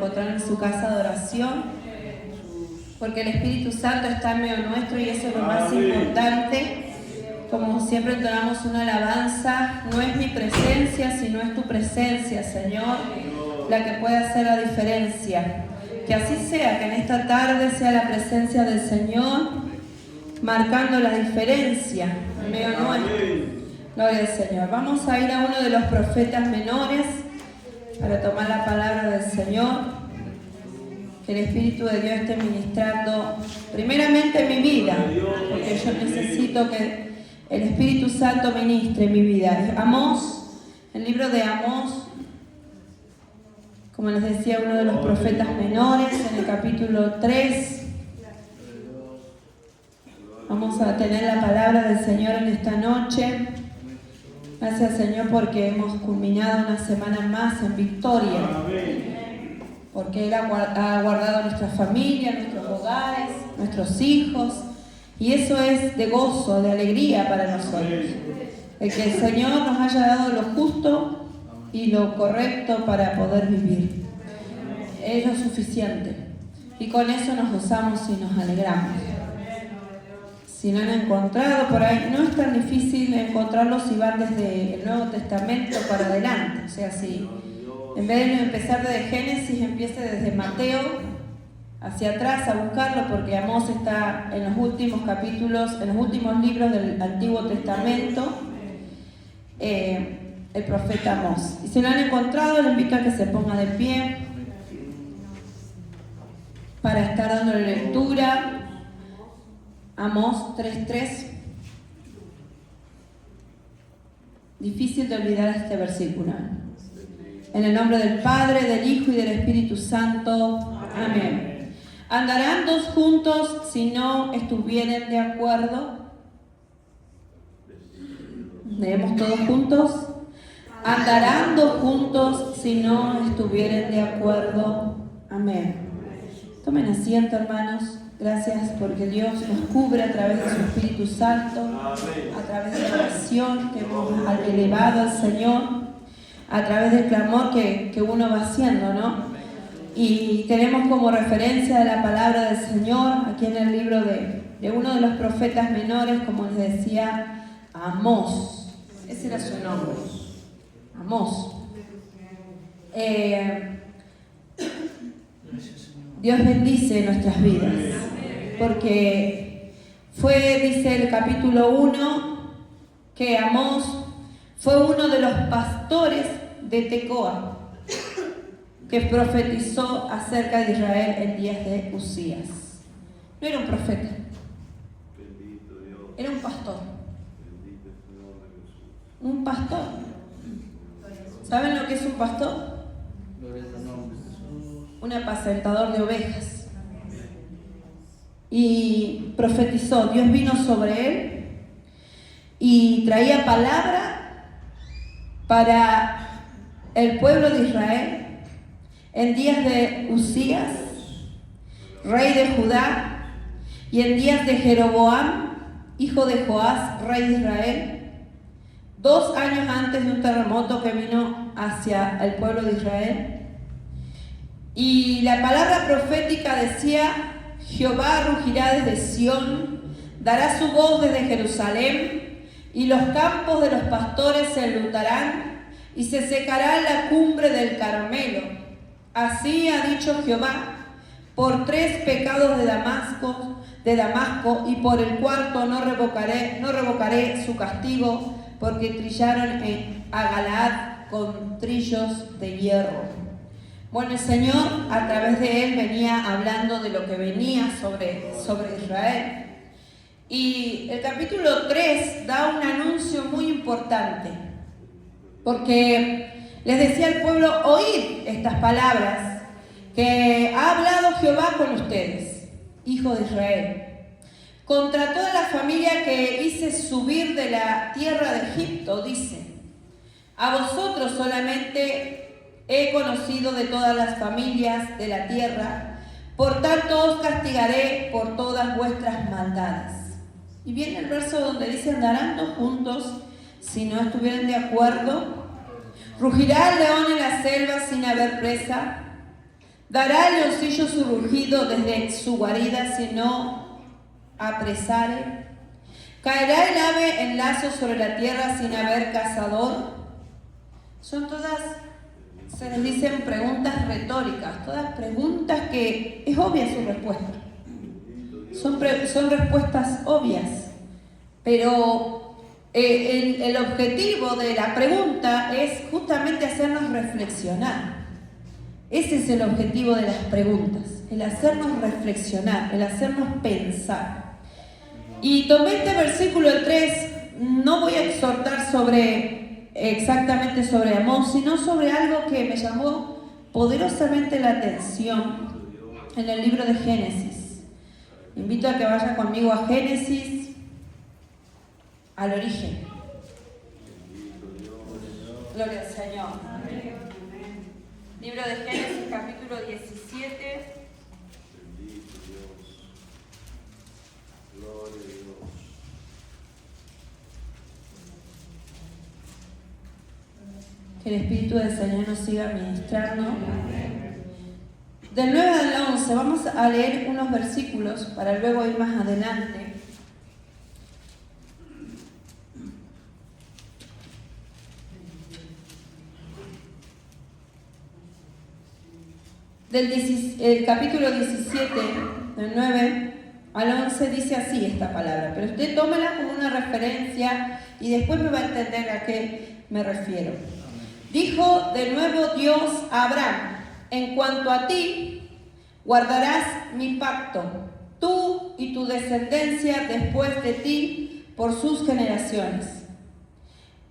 encontrar en su casa de oración, porque el Espíritu Santo está en medio nuestro y eso es lo más importante. Como siempre entonamos una alabanza, no es mi presencia, sino es tu presencia, Señor, la que puede hacer la diferencia. Que así sea, que en esta tarde sea la presencia del Señor marcando la diferencia en medio nuestro. Gloria al Señor. Vamos a ir a uno de los profetas menores para tomar la palabra del Señor. Que el Espíritu de Dios esté ministrando primeramente mi vida, porque yo necesito que el Espíritu Santo ministre mi vida. Amós, el libro de Amós, como les decía, uno de los profetas menores, en el capítulo 3. Vamos a tener la palabra del Señor en esta noche. Gracias, Señor, porque hemos culminado una semana más en victoria. Porque Él ha guardado nuestra familia, nuestros hogares, nuestros hijos. Y eso es de gozo, de alegría para nosotros. El que el Señor nos haya dado lo justo y lo correcto para poder vivir. Es lo suficiente. Y con eso nos gozamos y nos alegramos. Si no han encontrado por ahí, no es tan difícil encontrarlos si van desde el Nuevo Testamento para adelante. O sea, si en vez de empezar desde Génesis, empiece desde Mateo hacia atrás a buscarlo, porque Amós está en los últimos capítulos, en los últimos libros del Antiguo Testamento, el profeta Amós. Y si lo han encontrado, le invito a que se ponga de pie para estar dándole lectura. Amós 3:3. Difícil de olvidar este versículo. En el nombre del Padre, del Hijo y del Espíritu Santo. Amén. ¿Andarán dos juntos si no estuvieren de acuerdo? Leemos todos juntos. ¿Andarán dos juntos si no estuvieren de acuerdo? Amén. Tomen asiento, hermanos. Gracias porque Dios nos cubre a través de su Espíritu Santo, a través de la oración que hemos elevado al Señor, a través del clamor que uno va haciendo, ¿no? Y tenemos como referencia la palabra del Señor aquí en el libro de uno de los profetas menores, como les decía, Amós. Ese era su nombre, Amós. Dios bendice nuestras vidas, porque dice el capítulo 1, que Amós fue uno de los pastores de Tecoa, que profetizó acerca de Israel en días de Usías. No era un profeta, era un pastor. Un pastor. ¿Saben lo que es un pastor? Un apacentador de ovejas. Y profetizó, Dios vino sobre él y traía palabra para el pueblo de Israel en días de Usías, rey de Judá, y en días de Jeroboam, hijo de Joás, rey de Israel, 2 años antes de un terremoto que vino hacia el pueblo de Israel. Y la palabra profética decía: Jehová rugirá desde Sión, dará su voz desde Jerusalén, y los campos de los pastores se enlutarán, y se secará la cumbre del Carmelo. Así ha dicho Jehová: por 3 pecados de Damasco, y por el cuarto no revocaré su castigo, porque trillaron a Galaad con trillos de hierro. Bueno, el Señor a través de él venía hablando de lo que venía sobre Israel. Y el capítulo 3 da un anuncio muy importante, porque les decía al pueblo: oíd estas palabras que ha hablado Jehová con ustedes, hijo de Israel, contra toda la familia que hice subir de la tierra de Egipto, dice: a vosotros solamente he conocido de todas las familias de la tierra, por tanto os castigaré por todas vuestras maldades. Y viene el verso donde dice: andarán dos juntos si no estuvieren de acuerdo. Rugirá el león en la selva sin haber presa. ¿Dará el leoncillo su rugido desde su guarida si no apresare? ¿Caerá el ave en lazo sobre la tierra sin haber cazador? Son todas, se les dicen preguntas retóricas, todas preguntas que es obvia su respuesta. Son respuestas obvias, pero el objetivo de la pregunta es justamente hacernos reflexionar. Ese es el objetivo de las preguntas, el hacernos reflexionar, el hacernos pensar. Y tomé este versículo, el 3, no voy a exhortar exactamente sobre Amós, sino sobre algo que me llamó poderosamente la atención en el libro de Génesis. Invito a que vaya conmigo a Génesis, al origen. Gloria al Señor. Libro de Génesis, capítulo 17. Bendito Dios. Gloria a Dios. Que el Espíritu del Señor nos siga ministrando. Del 9 al 11 vamos a leer unos versículos para luego ir más adelante. El capítulo 17, del 9 al 11, dice así esta palabra, pero usted tómela como una referencia y después me va a entender a qué me refiero. Dijo de nuevo Dios a Abraham: en cuanto a ti, guardarás mi pacto, tú y tu descendencia después de ti por sus generaciones.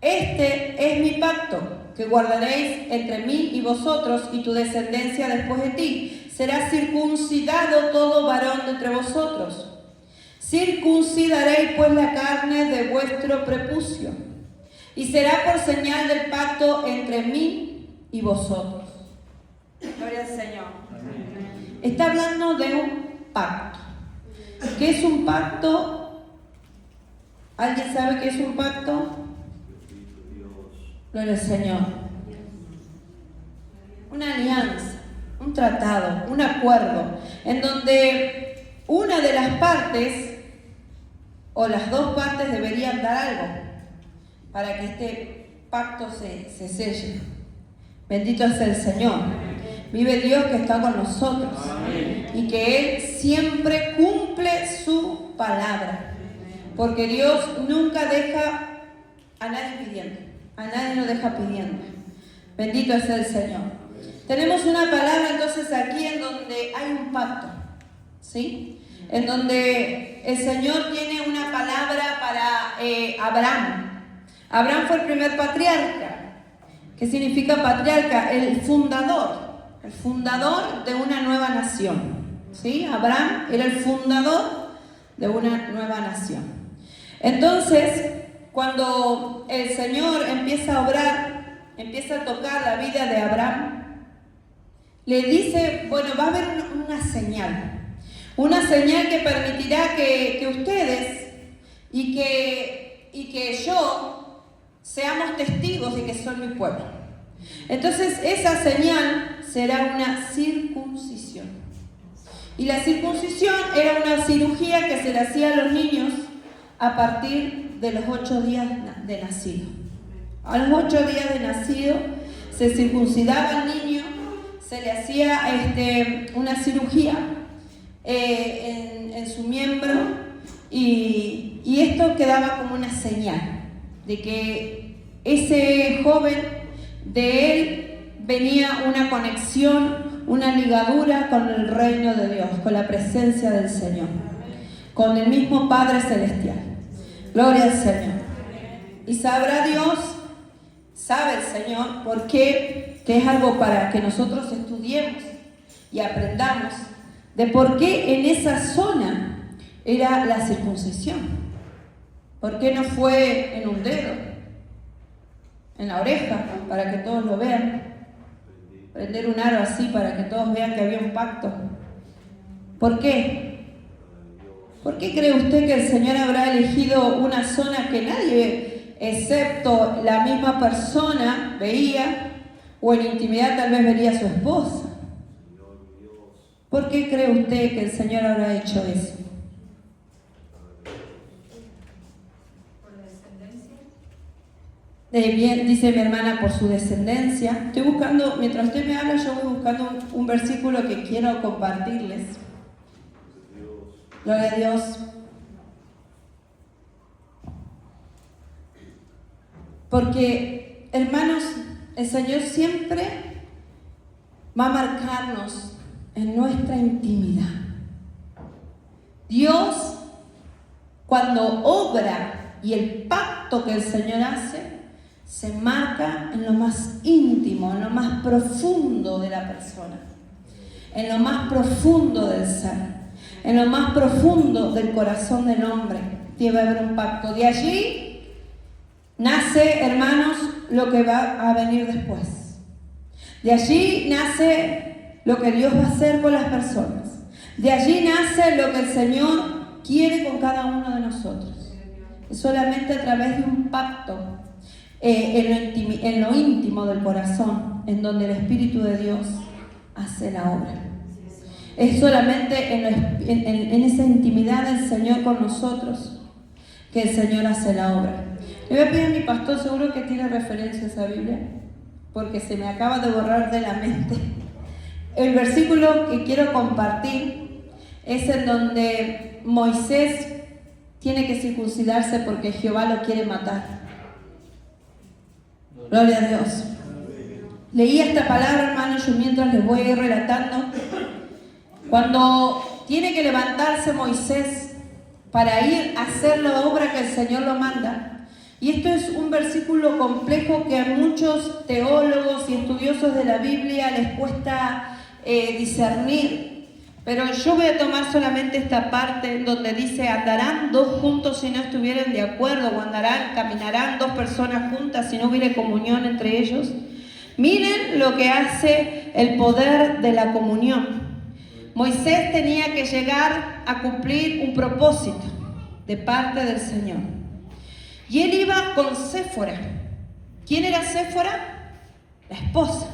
Este es mi pacto que guardaréis entre mí y vosotros y tu descendencia después de ti. Será circuncidado todo varón de entre vosotros. Circuncidaréis pues la carne de vuestro prepucio, y será por señal del pacto entre mí y vosotros. Gloria al Señor. Amén. Está hablando de un pacto. ¿Qué es un pacto? ¿Alguien sabe qué es un pacto? Gloria al Señor. Una alianza, un tratado, un acuerdo, en donde una de las partes o las dos partes deberían dar algo para que este pacto se selle. Bendito es el Señor. Vive Dios que está con nosotros. Amén. Y que Él siempre cumple su palabra, porque Dios nunca deja a nadie pidiendo. A nadie lo deja pidiendo. Bendito es el Señor. Tenemos una palabra entonces aquí en donde hay un pacto, ¿sí? En donde el Señor tiene una palabra para Abraham. Abraham fue el primer patriarca. ¿Qué significa patriarca? El fundador de una nueva nación, ¿sí? Abraham era el fundador de una nueva nación. Entonces, cuando el Señor empieza a obrar, empieza a tocar la vida de Abraham, le dice, bueno, va a haber una señal que permitirá que ustedes y que yo seamos testigos de que son mi pueblo. Entonces esa señal será una circuncisión. Y la circuncisión era una cirugía que se le hacía a los niños a partir de los 8 días de nacido. A los 8 días de nacido se circuncidaba al niño, se le hacía una cirugía en su miembro y esto quedaba como una señal de que ese joven, de él venía una conexión, una ligadura con el reino de Dios, con la presencia del Señor, con el mismo Padre Celestial. Gloria al Señor. Y sabrá Dios, sabe el Señor, por qué, que es algo para que nosotros estudiemos y aprendamos de por qué en esa zona era la circuncisión. ¿Por qué no fue en un dedo, en la oreja, para que todos lo vean? Prender un aro así para que todos vean que había un pacto. ¿Por qué? ¿Por qué cree usted que el Señor habrá elegido una zona que nadie, excepto la misma persona, veía, o en intimidad tal vez vería a su esposa? ¿Por qué cree usted que el Señor habrá hecho eso? Por descendencia. Bien, dice mi hermana, por su descendencia. Estoy buscando, mientras usted me habla, yo voy buscando un versículo que quiero compartirles. Gloria a Dios. Porque, hermanos, el Señor siempre va a marcarnos en nuestra intimidad. Dios, cuando obra y el pacto que el Señor hace, se marca en lo más íntimo, en lo más profundo de la persona, en lo más profundo del ser, en lo más profundo del corazón del hombre. Debe haber un pacto. De allí nace, hermanos, lo que va a venir después. De allí nace lo que Dios va a hacer con las personas. De allí nace lo que el Señor quiere con cada uno de nosotros. Es solamente a través de un pacto en lo íntimo del corazón, en donde el Espíritu de Dios hace la obra. Es solamente en esa intimidad del Señor con nosotros que el Señor hace la obra. Le voy a pedir a mi pastor, seguro que tiene referencia a esa Biblia, porque se me acaba de borrar de la mente. El versículo que quiero compartir es en donde Moisés tiene que circuncidarse porque Jehová lo quiere matar. Gloria a Dios. Leí esta palabra, hermanos, yo mientras les voy a ir relatando. Cuando tiene que levantarse Moisés para ir a hacer la obra que el Señor lo manda. Y esto es un versículo complejo que a muchos teólogos y estudiosos de la Biblia les cuesta discernir. Pero yo voy a tomar solamente esta parte donde dice: andarán dos juntos si no estuvieren de acuerdo, o caminarán dos personas juntas si no hubiere comunión entre ellos. Miren lo que hace el poder de la comunión. Moisés tenía que llegar a cumplir un propósito de parte del Señor. Y él iba con Séfora. ¿Quién era Séfora? La esposa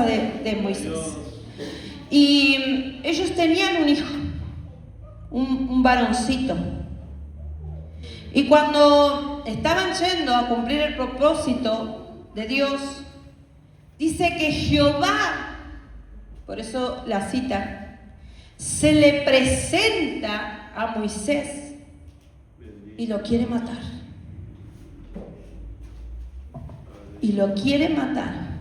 de Moisés. Y ellos tenían un hijo, un varoncito. Y cuando estaban yendo a cumplir el propósito de Dios, dice que Jehová, por eso la cita, se le presenta a Moisés y lo quiere matar. Y lo quiere matar.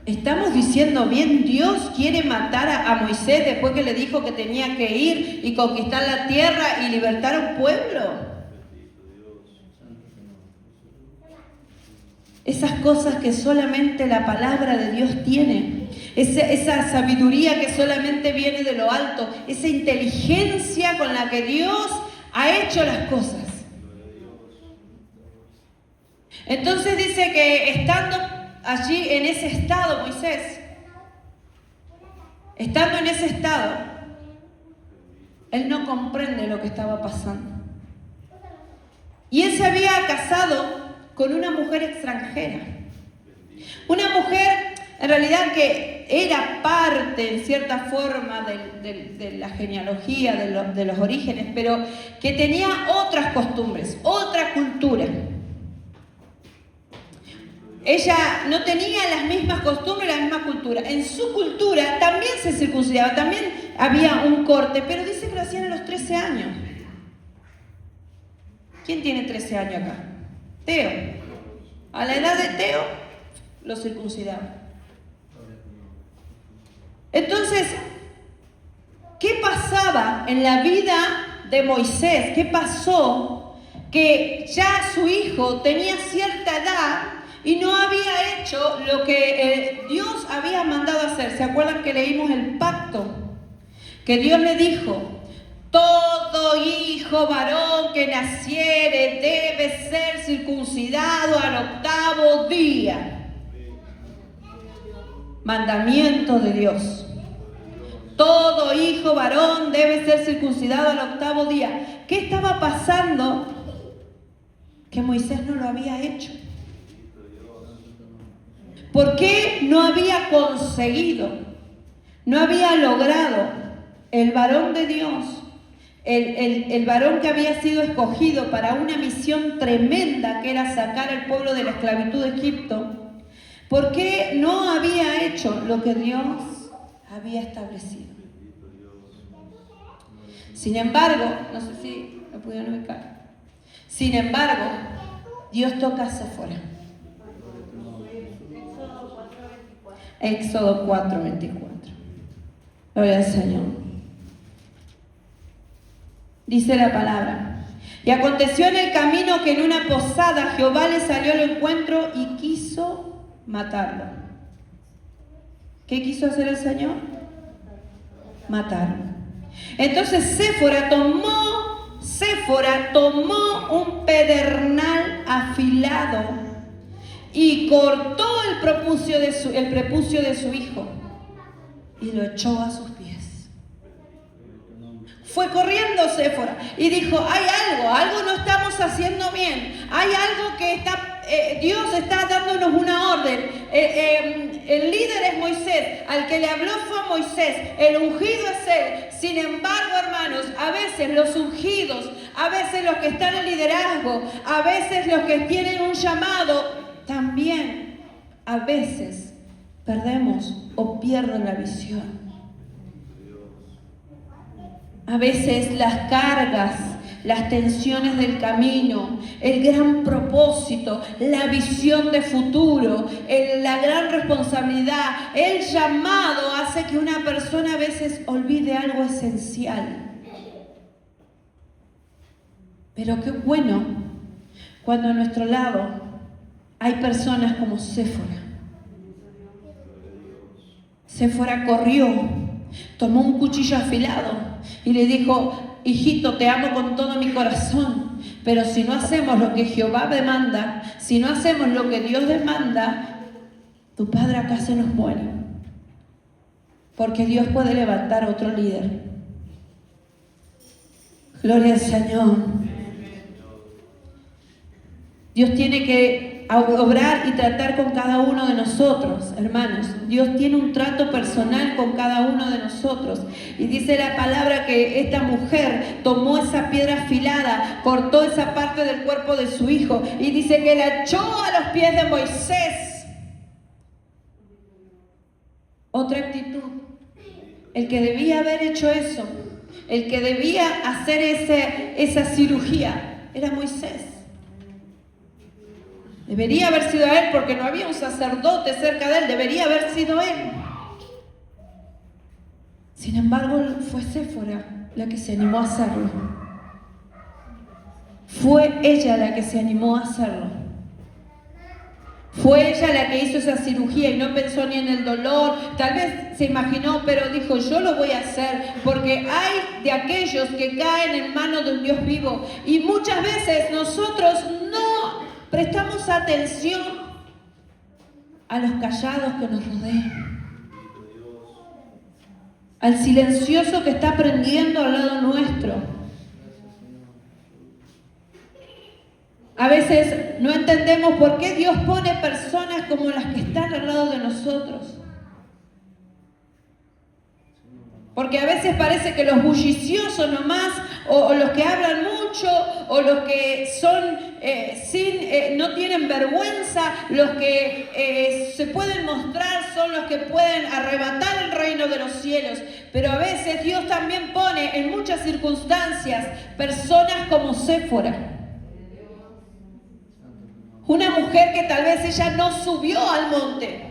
Estamos diciendo bien, Dios quiere matar a Moisés después que le dijo que tenía que ir y conquistar la tierra y libertar a un pueblo. Esas cosas que solamente la palabra de Dios tiene. Esa sabiduría que solamente viene de lo alto, esa inteligencia con la que Dios ha hecho las cosas. Entonces dice que estando allí en ese estado, Moisés, estando en ese estado, él no comprende lo que estaba pasando. Y él se había casado con una mujer extranjera. Una mujer en realidad que era parte en cierta forma de la genealogía, de los orígenes, pero que tenía otras costumbres, otra cultura. Ella no tenía las mismas costumbres, la misma cultura. En su cultura también se circuncidaba, también había un corte, pero dice que lo hacían a los 13 años. ¿Quién tiene 13 años acá? Teo. A la edad de Teo lo circuncidaban. Entonces, ¿qué pasaba en la vida de Moisés? ¿Qué pasó? Que ya su hijo tenía cierta edad y no había hecho lo que Dios había mandado hacer. ¿Se acuerdan que leímos el pacto? Que Dios le dijo: todo hijo varón que naciere debe ser circuncidado al 8º día. Mandamiento de Dios. Todo hijo varón debe ser circuncidado al 8º día. ¿Qué estaba pasando? Que Moisés no lo había hecho. ¿Por qué no había conseguido, no había logrado el varón de Dios, el varón que había sido escogido para una misión tremenda que era sacar al pueblo de la esclavitud de Egipto? ¿Por qué no había hecho lo que Dios había establecido? Sin embargo, no sé si lo pudieron ubicar. Sin embargo, Dios toca a Séfora. Éxodo 4:24. Gloria al Señor. Dice la palabra: y aconteció en el camino que en una posada Jehová le salió al encuentro y quiso matarlo. ¿Qué quiso hacer el Señor? Matarlo. Entonces Séfora tomó un pedernal afilado y cortó el prepucio de su hijo y lo echó a sus pies. Fue corriendo Séfora y dijo: hay algo no estamos haciendo bien, hay algo que Dios está dándonos una orden. El líder es Moisés, al que le habló fue a Moisés, el ungido es él. Sin embargo, hermanos, a veces los ungidos, a veces los que están en liderazgo, a veces los que tienen un llamado, también a veces perdemos o pierden la visión. A veces las cargas, las tensiones del camino, el gran propósito, la visión de futuro, la gran responsabilidad, el llamado hace que una persona a veces olvide algo esencial. Pero qué bueno cuando a nuestro lado hay personas como Séfora. Séfora corrió, tomó un cuchillo afilado y le dijo: hijito, te amo con todo mi corazón, pero si no hacemos lo que Jehová demanda, si no hacemos lo que Dios demanda, tu padre acá se nos muere. Porque Dios puede levantar a otro líder. Gloria al Señor. Dios tiene que obrar y tratar con cada uno de nosotros, hermanos. Dios tiene un trato personal con cada uno de nosotros. Y dice la palabra que esta mujer tomó esa piedra afilada, cortó esa parte del cuerpo de su hijo y dice que la echó a los pies de Moisés. Otra actitud. El que debía haber hecho eso, el que debía hacer esa cirugía, era Moisés. Debería haber sido él, porque no había un sacerdote cerca de él, debería haber sido él. Sin embargo, fue Séfora la que se animó a hacerlo. Fue ella la que se animó a hacerlo. Fue ella la que hizo esa cirugía y no pensó ni en el dolor. Tal vez se imaginó, pero dijo: yo lo voy a hacer, porque hay de aquellos que caen en manos de un Dios vivo. Y muchas veces nosotros no prestamos atención a los callados que nos rodean, al silencioso que está aprendiendo al lado nuestro. A veces no entendemos por qué Dios pone personas como las que están al lado de nosotros. Porque a veces parece que los bulliciosos nomás, o los que hablan mucho, o los que son no tienen vergüenza, los que se pueden mostrar son los que pueden arrebatar el reino de los cielos. Pero a veces Dios también pone en muchas circunstancias personas como Séfora. Una mujer que tal vez ella no subió al monte,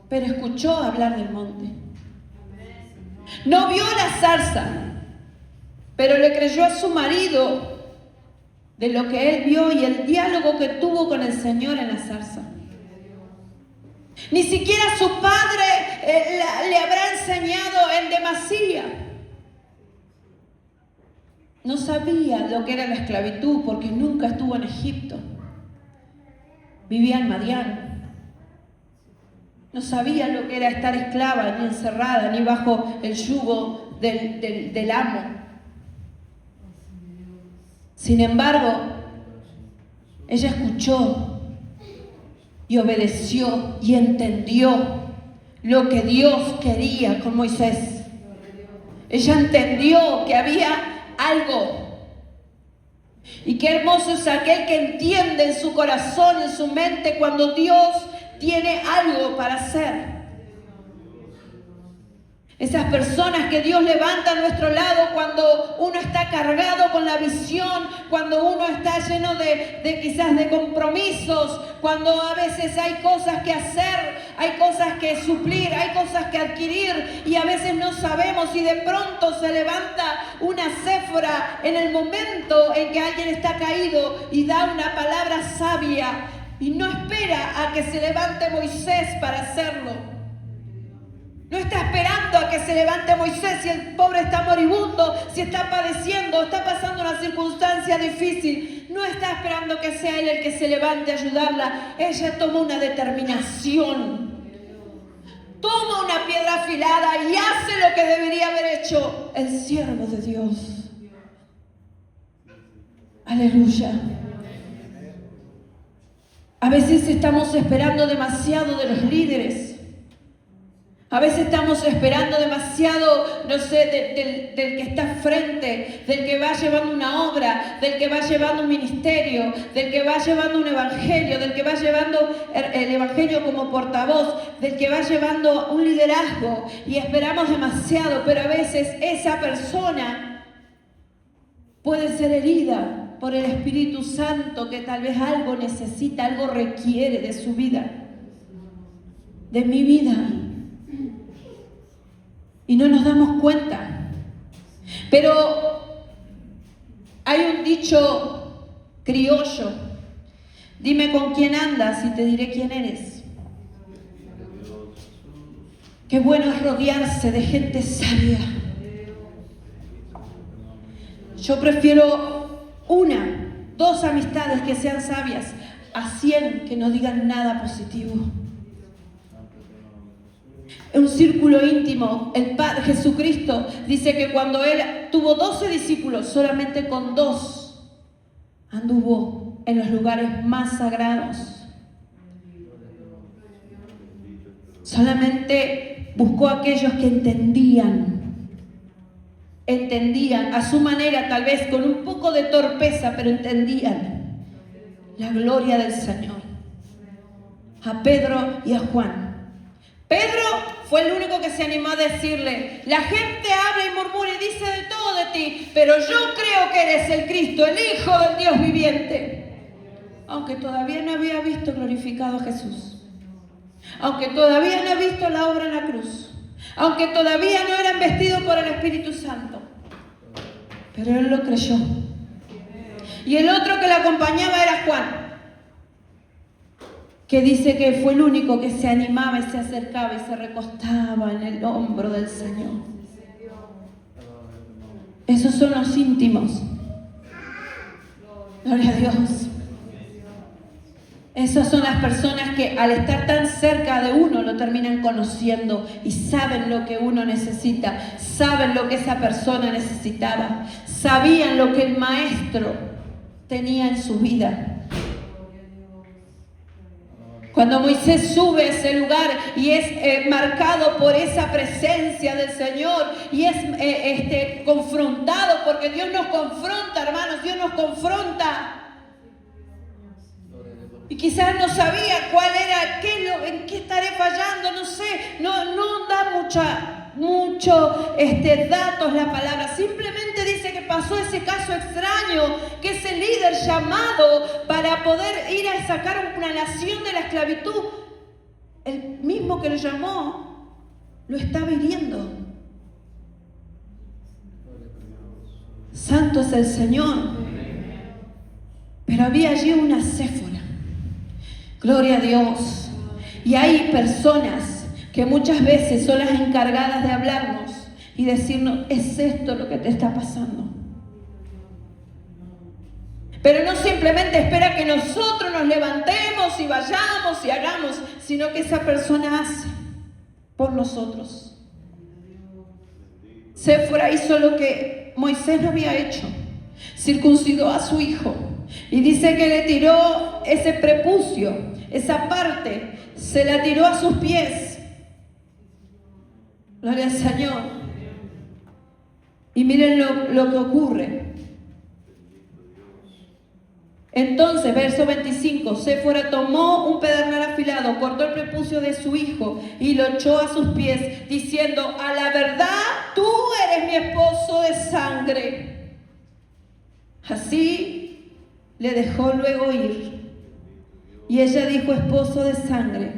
pero escuchó hablar del monte. No vio la zarza, pero le creyó a su marido de lo que él vio y el diálogo que tuvo con el Señor en la zarza. Ni siquiera su padre le habrá enseñado en demasía. No sabía lo que era la esclavitud porque nunca estuvo en Egipto. Vivía en Madián. No sabía lo que era estar esclava, ni encerrada, ni bajo el yugo del amo. Sin embargo, ella escuchó y obedeció y entendió lo que Dios quería con Moisés. Ella entendió que había algo. Y qué hermoso es aquel que entiende en su corazón, en su mente, cuando Dios tiene algo para hacer. Esas personas que Dios levanta a nuestro lado cuando uno está cargado con la visión, cuando uno está lleno de quizás de compromisos, cuando a veces hay cosas que hacer, hay cosas que suplir, hay cosas que adquirir y a veces no sabemos y de pronto se levanta una Séfora en el momento en que alguien está caído y da una palabra sabia y no espera a que se levante Moisés para hacerlo. No está esperando a que se levante Moisés si el pobre está moribundo, si está padeciendo, está pasando una circunstancia difícil. No está esperando que sea él el que se levante a ayudarla. Ella toma una determinación. Toma una piedra afilada y hace lo que debería haber hecho el siervo de Dios. Aleluya. A veces estamos esperando demasiado de los líderes. A veces estamos esperando demasiado, no sé, del que está frente, del que va llevando una obra, del que va llevando un ministerio, del que va llevando un evangelio, del que va llevando el evangelio como portavoz, del que va llevando un liderazgo. Y esperamos demasiado, pero a veces esa persona puede ser herida por el Espíritu Santo, que tal vez algo necesita, algo requiere de su vida, de mi vida. Y no nos damos cuenta. Pero hay un dicho criollo: dime con quién andas y te diré quién eres. Qué bueno es rodearse de gente sabia. Yo prefiero 1, 2 amistades que sean sabias a 100 que no digan nada positivo. Un círculo íntimo, el Padre Jesucristo dice que cuando Él tuvo 12 discípulos, solamente con 2 anduvo en los lugares más sagrados. Solamente buscó a aquellos que entendían a su manera, tal vez con un poco de torpeza, pero entendían la gloria del Señor. A Pedro y a Juan. Pedro fue el único que se animó a decirle: la gente habla y murmura y dice de todo de ti, pero yo creo que eres el Cristo, el Hijo del Dios viviente. Aunque todavía no había visto glorificado a Jesús, aunque todavía no había visto la obra en la cruz, aunque todavía no eran vestidos por el Espíritu Santo, pero él lo creyó. Y el otro que le acompañaba era Juan, que dice que fue el único que se animaba y se acercaba y se recostaba en el hombro del Señor. Esos son los íntimos. Gloria a Dios. Esas son las personas que al estar tan cerca de uno lo terminan conociendo y saben lo que uno necesita, saben lo que esa persona necesitaba, sabían lo que el maestro tenía en su vida. Cuando Moisés sube a ese lugar y es marcado por esa presencia del Señor y es confrontado, porque Dios nos confronta, hermanos, Dios nos confronta. Y quizás no sabía cuál era, en qué estaré fallando, no sé, no da mucho datos la palabra. Simplemente dice que pasó ese caso extraño, que ese líder llamado para poder ir a sacar una nación de la esclavitud, el mismo que lo llamó, lo estaba hiriendo. Santo es el Señor. Pero había allí una Séfora. Gloria a Dios. Y hay personas que muchas veces son las encargadas de hablarnos y decirnos: es esto lo que te está pasando. Pero no simplemente espera que nosotros nos levantemos y vayamos y hagamos, sino que esa persona hace por nosotros. Séfora hizo lo que Moisés no había hecho. Circuncidó a su hijo. Y dice que le tiró ese prepucio, esa parte se la tiró a sus pies. Gloria al Señor. Y miren lo que ocurre. Entonces, verso 25, Séfora tomó un pedernal afilado, cortó el prepucio de su hijo y lo echó a sus pies, diciendo: a la verdad, tú eres mi esposo de sangre. Así le dejó luego ir. Y ella dijo: esposo de sangre,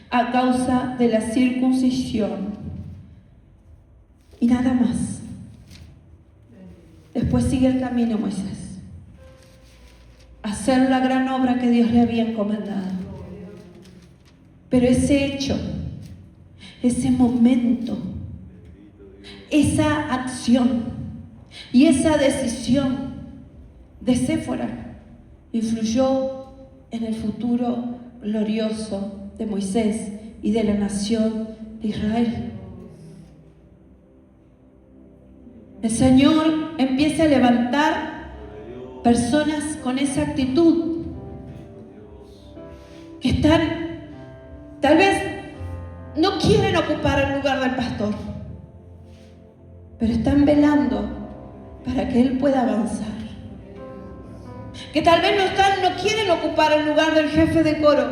a causa de la circuncisión. Y nada más. Después sigue el camino Moisés. Hacer la gran obra que Dios le había encomendado. Pero ese hecho, ese momento, esa acción y esa decisión de Séfora influyó en el futuro glorioso de Moisés y de la nación de Israel. El Señor empieza a levantar personas con esa actitud, que están, tal vez no quieren ocupar el lugar del pastor, pero están velando para que él pueda avanzar. Que tal vez no quieren ocupar el lugar del jefe de coro,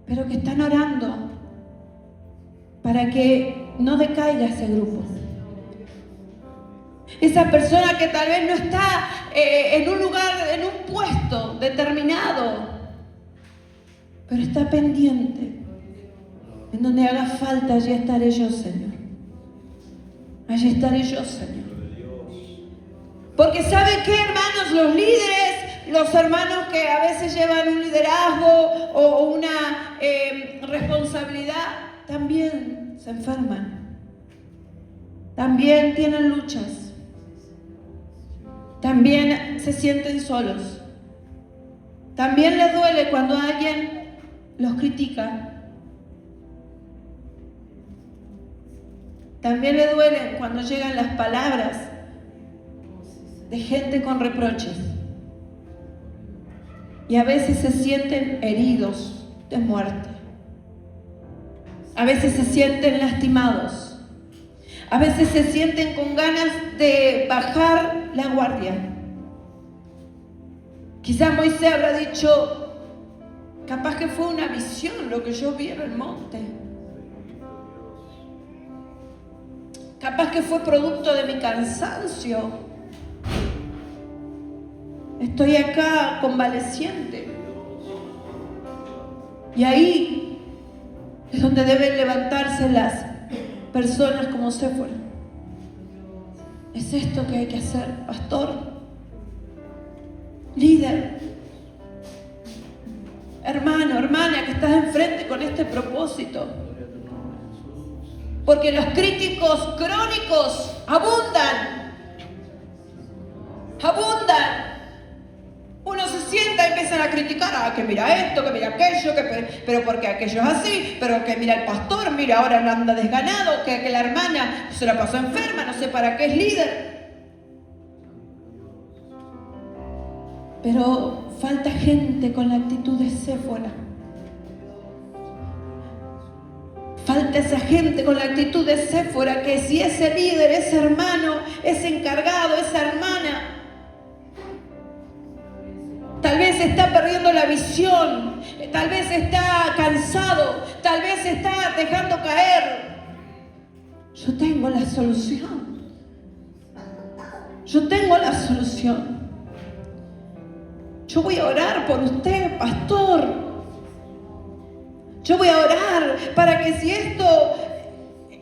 pero que están orando para que no decaiga ese grupo. Esa persona que tal vez no está en un lugar, en un puesto determinado, pero está pendiente. En donde haga falta, allí estaré yo, Señor. Allí estaré yo, Señor. Porque ¿saben qué, hermanos? Los líderes, los hermanos que a veces llevan un liderazgo o una responsabilidad, también se enferman. También tienen luchas. También se sienten solos. También les duele cuando alguien los critica. También les duele cuando llegan las palabras de gente con reproches. Y a veces se sienten heridos de muerte. A veces se sienten lastimados. A veces se sienten con ganas de bajar la guardia. Quizás Moisés habrá dicho: capaz que fue una visión lo que yo vi en el monte. Capaz que fue producto de mi cansancio. Estoy acá convaleciente. Y ahí es donde deben levantarse las personas como Séfora. Es esto que hay que hacer, pastor, líder, hermano, hermana, que estás enfrente con este propósito. Porque los críticos crónicos abundan. Uno se sienta y empiezan a criticar: que mira esto, que mira aquello, pero porque aquello es así, pero que mira el pastor, mira ahora anda desganado, que la hermana se la pasó enferma, no sé para qué es líder. Pero falta gente con la actitud de Séfora. Falta esa gente con la actitud de Séfora, que si ese líder, ese hermano, ese encargado, esa hermana, tal vez está perdiendo la visión, tal vez está cansado, tal vez está dejando caer. Yo tengo la solución. Yo tengo la solución. Yo voy a orar por usted, pastor. Yo voy a orar para que si esto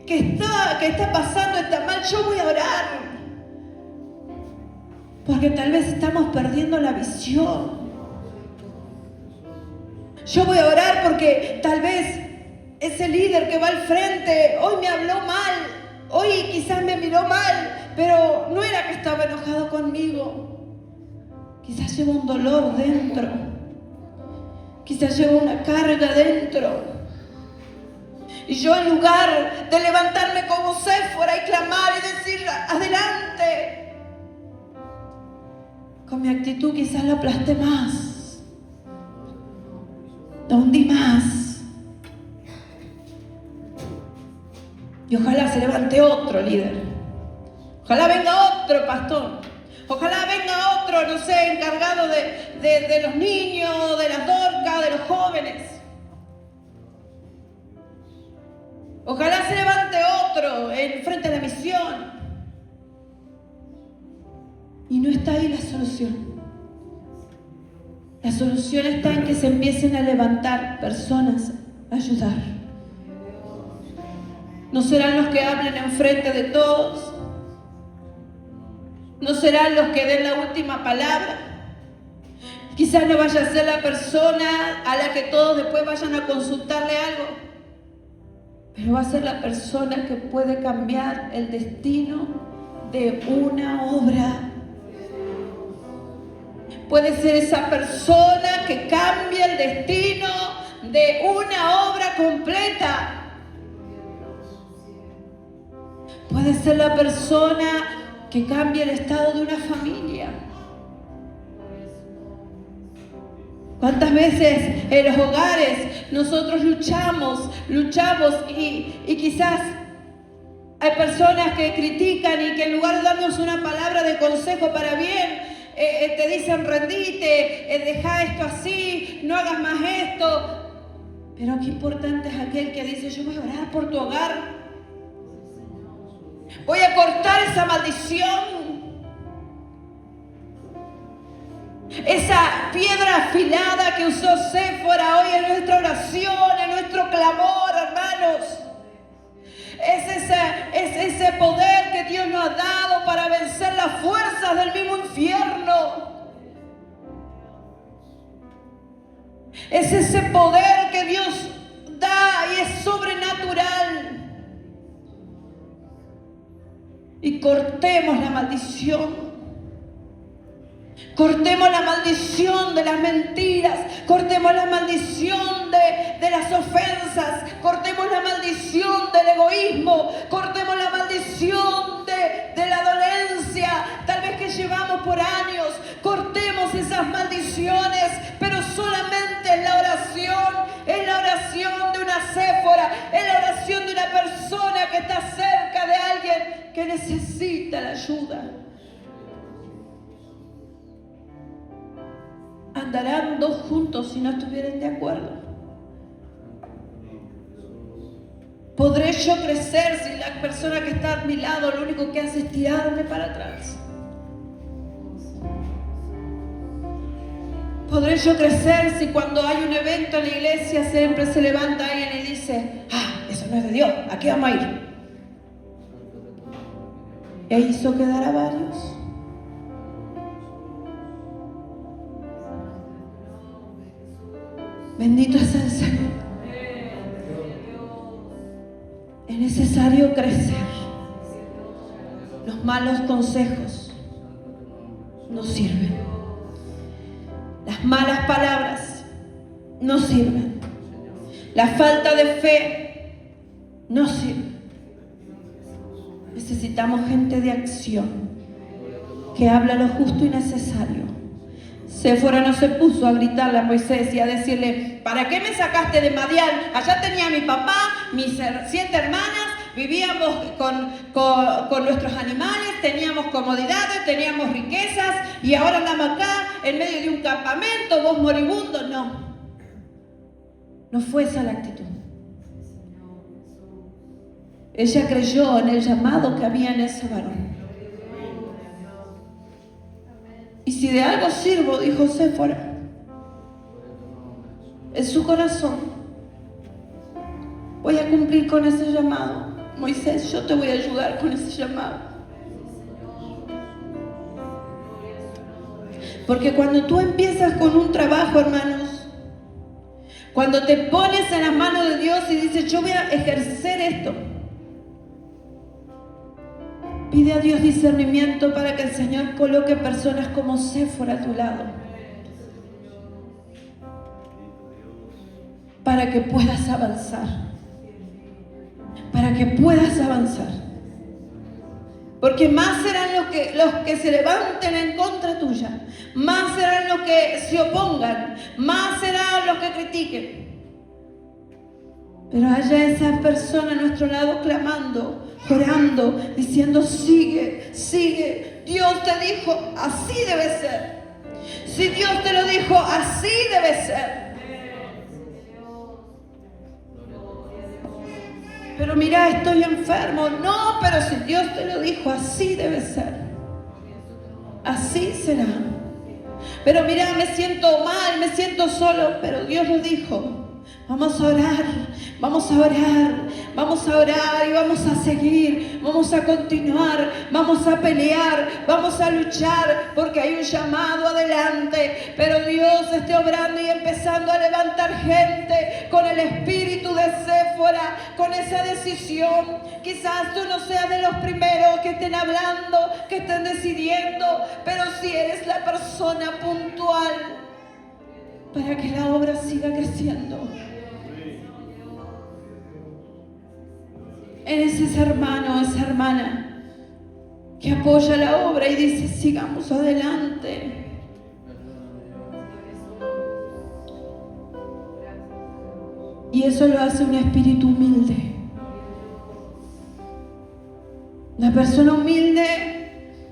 que está pasando está mal, yo voy a orar. Porque tal vez estamos perdiendo la visión. Yo voy a orar porque tal vez ese líder que va al frente hoy me habló mal, hoy quizás me miró mal, pero no era que estaba enojado conmigo. Quizás lleva un dolor dentro. Quizás lleva una carga dentro. Y yo, en lugar de levantarme como Séfora y clamar y decir: adelante, con mi actitud quizás lo aplasté más. hundí más. Y ojalá se levante otro líder. Ojalá venga otro pastor. Ojalá venga otro, no sé, encargado de los niños, de las dorcas, de los jóvenes. Ojalá se levante otro en frente a la misión. Y no está ahí la solución. La solución está en que se empiecen a levantar personas a ayudar. No serán los que hablen en frente de todos. No serán los que den la última palabra. Quizás no vaya a ser la persona a la que todos después vayan a consultarle algo. Pero va a ser la persona que puede cambiar el destino de una obra. Puede ser esa persona que cambia el destino de una obra completa. Puede ser la persona que cambia el estado de una familia. ¿Cuántas veces en los hogares nosotros luchamos y quizás hay personas que critican y que en lugar de darnos una palabra de consejo para bien, te dicen rendite, deja esto así, no hagas más esto? Pero qué importante es aquel que dice: yo voy a orar por tu hogar, voy a cortar esa maldición, esa piedra afilada que usó Séfora hoy en nuestra oración, en nuestro clamor, hermanos. Es ese poder que Dios nos ha dado para vencer las fuerzas del mismo infierno. Es ese poder que Dios da y es sobrenatural. Y cortemos la maldición. Cortemos la maldición de las mentiras, cortemos la maldición de las ofensas, cortemos la maldición del egoísmo, cortemos la maldición de la dolencia, tal vez que llevamos por años. Cortemos esas maldiciones, pero solamente en la oración de una Séfora, en la oración de una persona que está cerca de alguien que necesita la ayuda. Andarán dos juntos si no estuvieran de acuerdo. ¿Podré yo crecer si la persona que está a mi lado lo único que hace es tirarme para atrás? ¿Podré yo crecer si cuando hay un evento en la iglesia siempre se levanta alguien y dice: eso no es de Dios, ¿a qué vamos a ir? E hizo quedar a varios. Bendito es el Señor. Es necesario crecer. Los malos consejos no sirven. Las malas palabras no sirven. La falta de fe no sirve. Necesitamos gente de acción que habla lo justo y necesario. Séfora no se puso a gritarle a Moisés y a decirle: ¿para qué me sacaste de Madián? Allá tenía a mi papá, mis 7 hermanas, vivíamos con nuestros animales, teníamos comodidades, teníamos riquezas, y ahora andamos acá en medio de un campamento, vos moribundo. No fue esa la actitud. Ella creyó en el llamado que había en ese varón. Y si de algo sirvo, dijo Séfora, en su corazón, voy a cumplir con ese llamado. Moisés, yo te voy a ayudar con ese llamado. Porque cuando tú empiezas con un trabajo, hermanos, cuando te pones en las manos de Dios y dices: yo voy a ejercer esto, pide a Dios discernimiento para que el Señor coloque personas como Séfora a tu lado, para que puedas avanzar, porque más serán los que se levanten en contra tuya, más serán los que se opongan, más serán los que critiquen. Pero haya esa persona a nuestro lado clamando, orando, diciendo: sigue, sigue. Dios te dijo, así debe ser. Si Dios te lo dijo, así debe ser. Pero mira, estoy enfermo. No, pero si Dios te lo dijo, así debe ser. Así será. Pero mira, me siento mal, me siento solo, pero Dios lo dijo. Vamos a orar, vamos a orar, vamos a orar y vamos a seguir, vamos a continuar, vamos a pelear, vamos a luchar, porque hay un llamado adelante. Pero Dios está obrando y empezando a levantar gente con el espíritu de Séfora, con esa decisión. Quizás tú no seas de los primeros que estén hablando, que estén decidiendo, pero si eres la persona puntual para que la obra siga creciendo. Eres ese hermano, esa hermana que apoya la obra y dice: sigamos adelante. Y eso lo hace un espíritu humilde. La persona humilde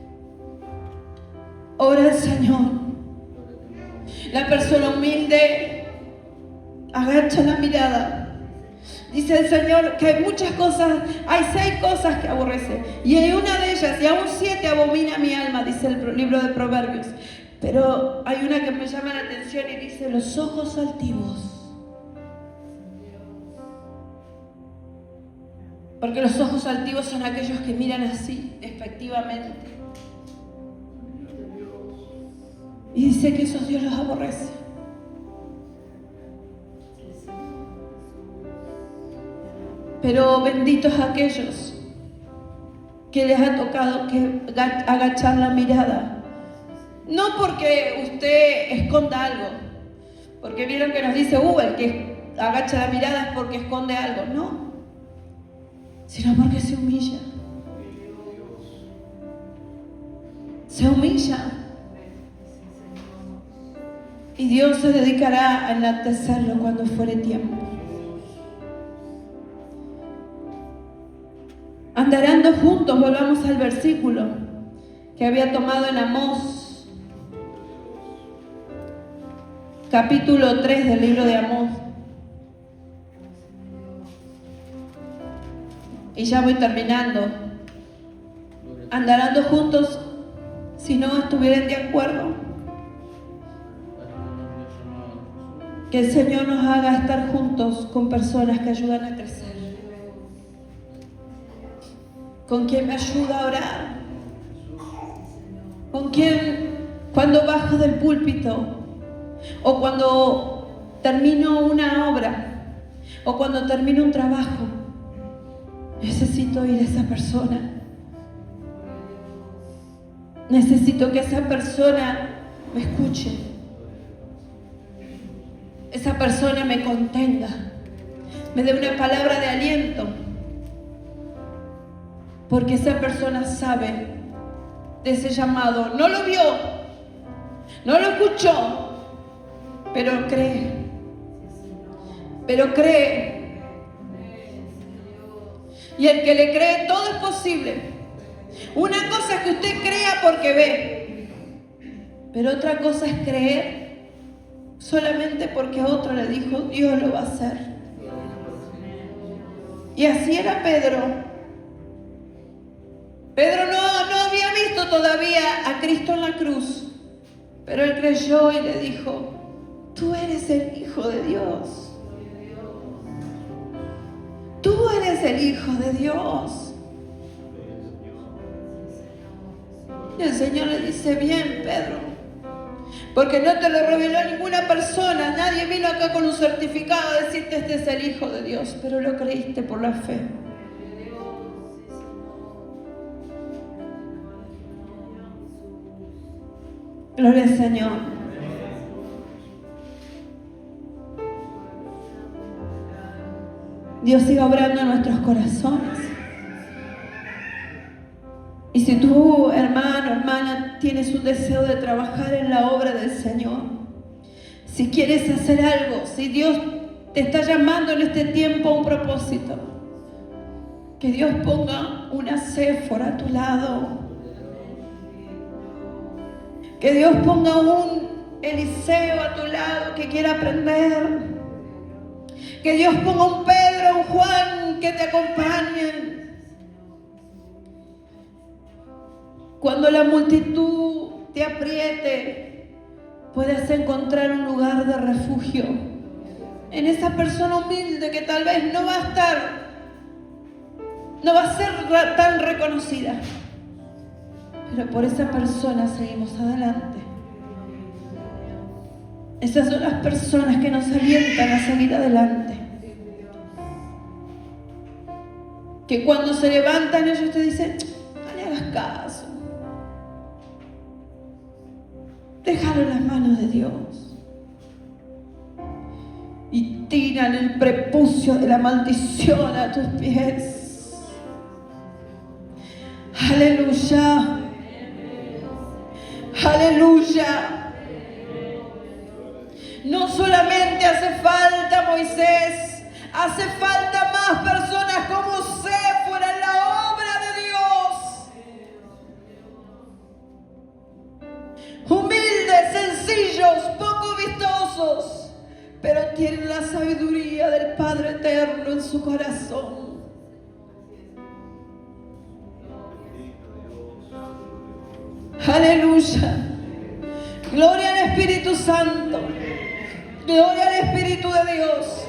ora al Señor. La persona humilde agacha la mirada. Dice el Señor que hay muchas cosas, hay 6 cosas que aborrece, y hay una de ellas, y aún 7 abomina mi alma, dice el libro de Proverbios. Pero hay una que me llama la atención y dice: los ojos altivos. Porque los ojos altivos son aquellos que miran así, despectivamente. Y dice que esos Dios los aborrece. Pero benditos aquellos que les ha tocado que agachar la mirada. No porque usted esconda algo, porque vieron que nos dice el que agacha la mirada es porque esconde algo. No, sino porque se humilla. Se humilla. Y Dios se dedicará a enaltecerlo cuando fuere tiempo. Andarán juntos, volvamos al versículo que había tomado en Amós, capítulo 3 del libro de Amós. Y ya voy terminando. Andarán juntos si no estuvieran de acuerdo. Que el Señor nos haga estar juntos con personas que ayudan a crecer. Con quien me ayuda a orar. Con quien cuando bajo del púlpito, o cuando termino una obra, o cuando termino un trabajo, necesito ir a esa persona. Necesito que esa persona me escuche. Esa persona me contenga, me dé una palabra de aliento. Porque esa persona sabe de ese llamado. No lo vio, no lo escuchó, pero cree. Pero cree. Y el que le cree, todo es posible. Una cosa es que usted crea porque ve, pero otra cosa es creer solamente porque otro le dijo: Dios lo va a hacer. Y así era Pedro. Pedro no había visto todavía a Cristo en la cruz, pero él creyó y le dijo: tú eres el Hijo de Dios. Tú eres el Hijo de Dios. Y el Señor le dice: bien, Pedro, porque no te lo reveló ninguna persona. Nadie vino acá con un certificado a decirte: este es el Hijo de Dios, pero lo creíste por la fe. Gloria al Señor. Dios siga obrando en nuestros corazones. Y si tú, hermano, hermana, tienes un deseo de trabajar en la obra del Señor, si quieres hacer algo, si Dios te está llamando en este tiempo a un propósito. Que Dios ponga una Séfora a tu lado. Que Dios ponga un Eliseo a tu lado que quiera aprender. Que Dios ponga un Pedro, un Juan que te acompañen. Cuando la multitud te apriete, puedas encontrar un lugar de refugio en esa persona humilde que tal vez no va a ser tan reconocida, pero por esa persona seguimos adelante. Esas son las personas que nos alientan a seguir adelante. Que cuando se levantan ellos te dicen, no le hagas caso. Déjalo en las manos de Dios. Y tiran el prepucio de la maldición a tus pies. Aleluya. Aleluya. No solamente hace falta Moisés, hace falta más personas como Séfora en la obra de Dios. Humildes, sencillos, poco vistosos, pero tienen la sabiduría del Padre Eterno en su corazón. Aleluya. Gloria al Espíritu Santo. Gloria al Espíritu de Dios.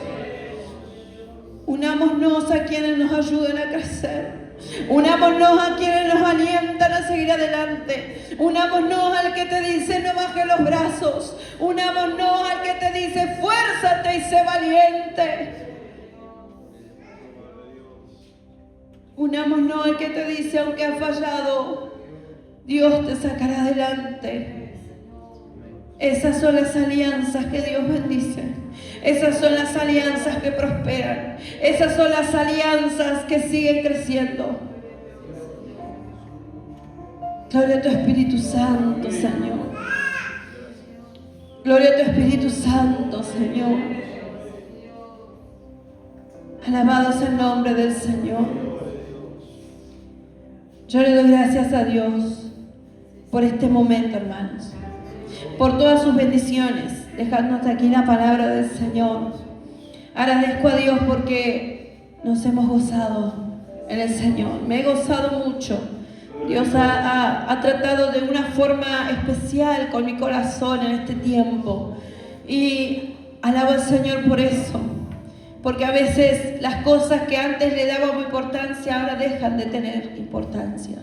Unámonos a quienes nos ayuden a crecer. Unámonos a quienes nos alientan a seguir adelante. Unámonos al que te dice no bajes los brazos. Unámonos al que te dice esfuérzate y sé valiente. Unámonos al que te dice aunque has fallado, Dios te sacará adelante. Esas son las alianzas que Dios bendice. Esas son las alianzas que prosperan. Esas son las alianzas que siguen creciendo. Gloria a tu Espíritu Santo, Señor. Gloria a tu Espíritu Santo, Señor. Alabado sea el nombre del Señor. Yo le doy gracias a Dios por este momento, hermanos. Por todas sus bendiciones, dejándonos aquí la palabra del Señor. Agradezco a Dios porque nos hemos gozado en el Señor. Me he gozado mucho. Dios ha tratado de una forma especial con mi corazón en este tiempo. Y alabo al Señor por eso. Porque a veces las cosas que antes le dábamos importancia ahora dejan de tener importancia.